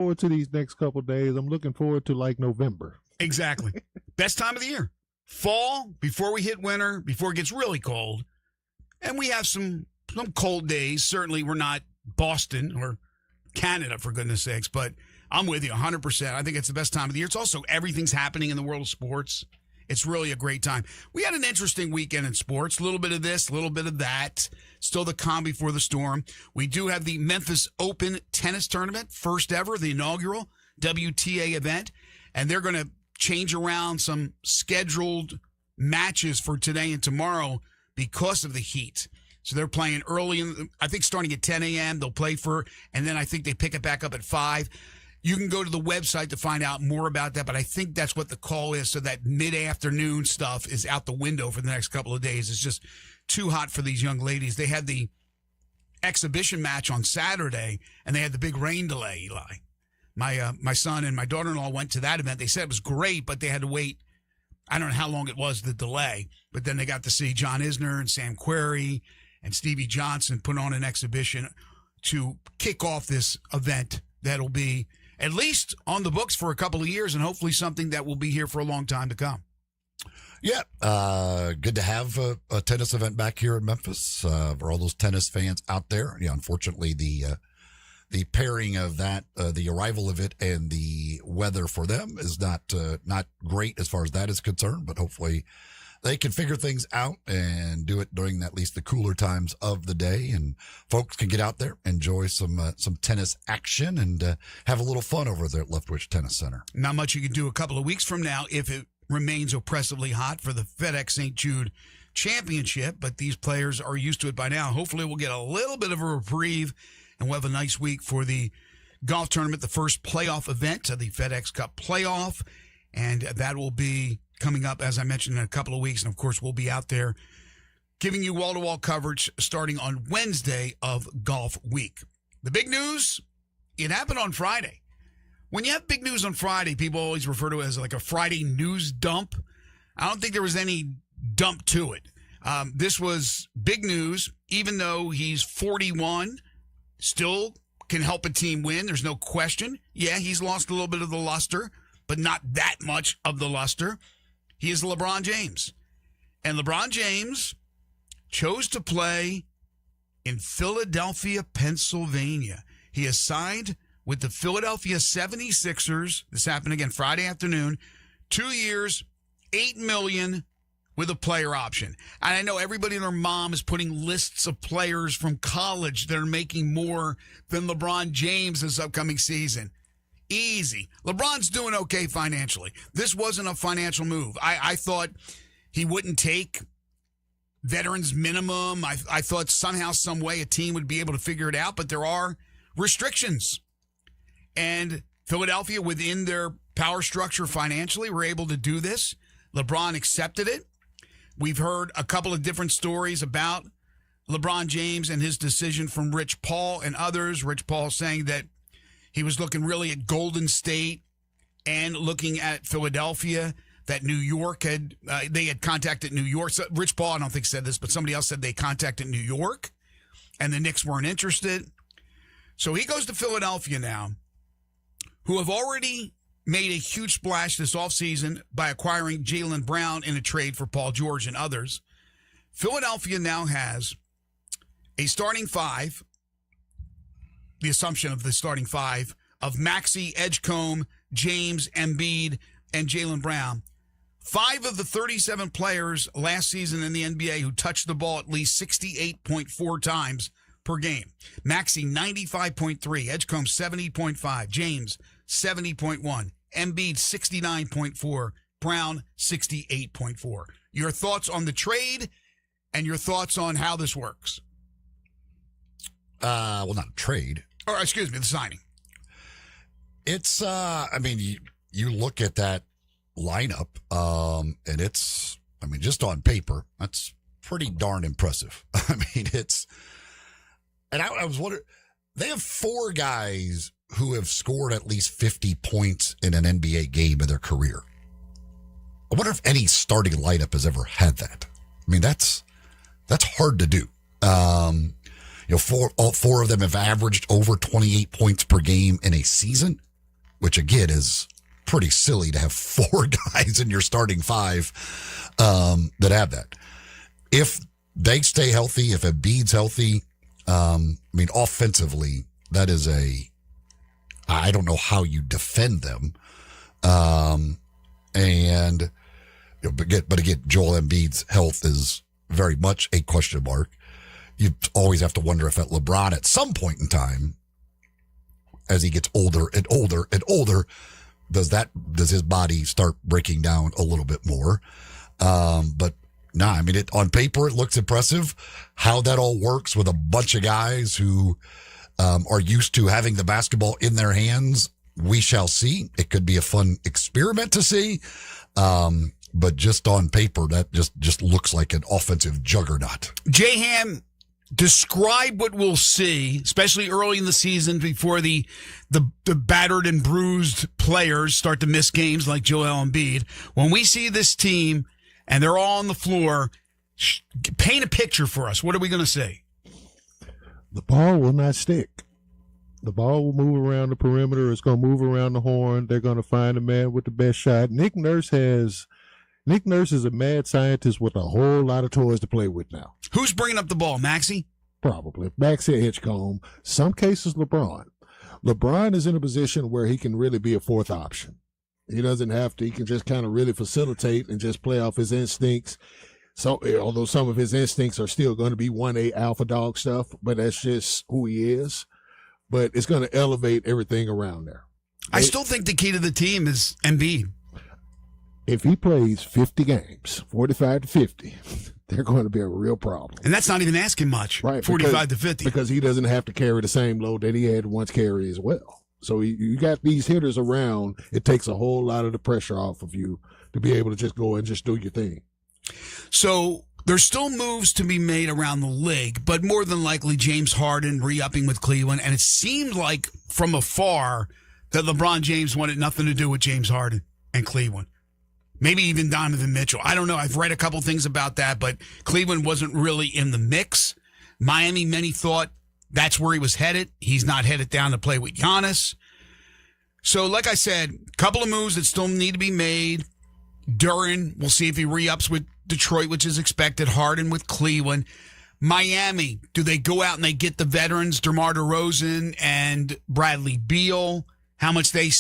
forward to these next couple of days. I'm looking forward to like November. Exactly. Best time of the year. Fall, before we hit winter, before it gets really cold. And we have some cold days. Certainly we're not Boston or Canada, for goodness sakes, but I'm with you 100%. I think it's the best time of the year. It's also everything's happening in the world of sports. It's really a great time. We had an interesting weekend in sports. A little bit of this, a little bit of that. Still the calm before the storm. We do have the Memphis Open tennis tournament, first ever, the inaugural WTA event. And they're going to change around some scheduled matches for today and tomorrow because of the heat. So they're playing early, I think starting at 10 a.m. They'll play and then I think they pick it back up at 5. You can go to the website to find out more about that, but I think that's what the call is. So that mid-afternoon stuff is out the window for the next couple of days. It's just too hot for these young ladies. They had the exhibition match on Saturday, and they had the big rain delay, Eli. My son and my daughter-in-law went to that event. They said it was great, but they had to wait. I don't know how long it was, the delay, but then they got to see John Isner and Sam Querrey and Stevie Johnson put on an exhibition to kick off this event that'll be at least on the books for a couple of years and hopefully something that will be here for a long time to come. Yeah, good to have a tennis event back here in Memphis for all those tennis fans out there. Yeah, unfortunately, the pairing of that, the arrival of it and the weather for them is not great as far as that is concerned, but hopefully they can figure things out and do it during at least the cooler times of the day, and folks can get out there, enjoy some tennis action, and have a little fun over there at Leftwich Tennis Center. Not much you can do a couple of weeks from now if it remains oppressively hot for the FedEx St. Jude Championship, but these players are used to it by now. Hopefully we'll get a little bit of a reprieve, and we'll have a nice week for the golf tournament, the first playoff event of the FedEx Cup playoff, and that will be coming up, as I mentioned, in a couple of weeks. And, of course, we'll be out there giving you wall-to-wall coverage starting on Wednesday of Golf Week. The big news, it happened on Friday. When you have big news on Friday, people always refer to it as like a Friday news dump. I don't think there was any dump to it. This was big news, even though he's 41, still can help a team win. There's no question. Yeah, he's lost a little bit of the luster, but not that much of the luster. He is LeBron James. And LeBron James chose to play in Philadelphia, Pennsylvania. He is signed with the Philadelphia 76ers. This happened again Friday afternoon. 2 years, $8 million with a player option. And I know everybody and their mom is putting lists of players from college that are making more than LeBron James this upcoming season. Easy. LeBron's doing okay financially. This wasn't a financial move. I thought he wouldn't take veterans minimum. I thought somehow, some way a team would be able to figure it out, but there are restrictions. And Philadelphia, within their power structure financially, were able to do this. LeBron accepted it. We've heard a couple of different stories about LeBron James and his decision from Rich Paul and others. Rich Paul saying that he was looking really at Golden State and looking at Philadelphia, that New York they had contacted New York. So Rich Paul, I don't think said this, but somebody else said they contacted New York and the Knicks weren't interested. So he goes to Philadelphia now, who have already made a huge splash this offseason by acquiring Jaylen Brown in a trade for Paul George and others. Philadelphia now has a starting five, the assumption of the starting five of Maxey, Edgecombe, James, Embiid, and Jaylen Brown. 5 of the 37 players last season in the NBA who touched the ball at least 68.4 times per game. Maxey, 95.3. Edgecombe, 70.5. James, 70.1. Embiid, 69.4. Brown, 68.4. Your thoughts on the trade and your thoughts on how this works? Well, not a trade. Or, excuse me, the signing. It's, I mean, you look at that lineup, and it's, I mean, just on paper, that's pretty darn impressive. I mean, it's, and I was wondering, they have 4 guys who have scored at least 50 points in an NBA game in their career. I wonder if any starting lineup has ever had that. I mean, that's hard to do. All 4 of them have averaged over 28 points per game in a season. which again is pretty silly to have 4 guys in your starting 5 that have that. If they stay healthy, if Embiid's healthy, offensively, that is I don't know how you defend them. But again, Joel Embiid's health is very much a question mark. You always have to wonder if LeBron at some point in time, as he gets older and older and older, does his body start breaking down a little bit more? But on paper, it looks impressive. How that all works with a bunch of guys who are used to having the basketball in their hands, we shall see. It could be a fun experiment to see. But just on paper, that just looks like an offensive juggernaut. J-Ham, describe what we'll see, especially early in the season before the battered and bruised players start to miss games like Joel Embiid. When we see this team and they're all on the floor, paint a picture for us. What are we going to see? The ball will not stick. The ball will move around the perimeter. It's going to move around the horn. They're going to find a man with the best shot. Nick Nurse is a mad scientist with a whole lot of toys to play with now. Who's bringing up the ball, Maxey? Probably. Maxey or Hitchcomb. Some cases, LeBron. LeBron is in a position where he can really be a 4th option. He doesn't have to. He can just kind of really facilitate and just play off his instincts. So, although some of his instincts are still going to be 1A alpha dog stuff, but that's just who he is. But it's going to elevate everything around there. I still think the key to the team is Embiid. If he plays 50 games, 45 to 50, they're going to be a real problem. And that's not even asking much, right? 45 to 50. Because he doesn't have to carry the same load that he had once carry as well. So you got these hitters around. It takes a whole lot of the pressure off of you to be able to just go and just do your thing. So there's still moves to be made around the league, but more than likely James Harden re-upping with Cleveland. And it seemed like from afar that LeBron James wanted nothing to do with James Harden and Cleveland. Maybe even Donovan Mitchell. I don't know. I've read a couple things about that, but Cleveland wasn't really in the mix. Miami, many thought that's where he was headed. He's not headed down to play with Giannis. So, like I said, a couple of moves that still need to be made. Duran, we'll see if he re-ups with Detroit, which is expected. Harden with Cleveland. Miami, do they go out and they get the veterans, DeMar DeRozan and Bradley Beal? How much they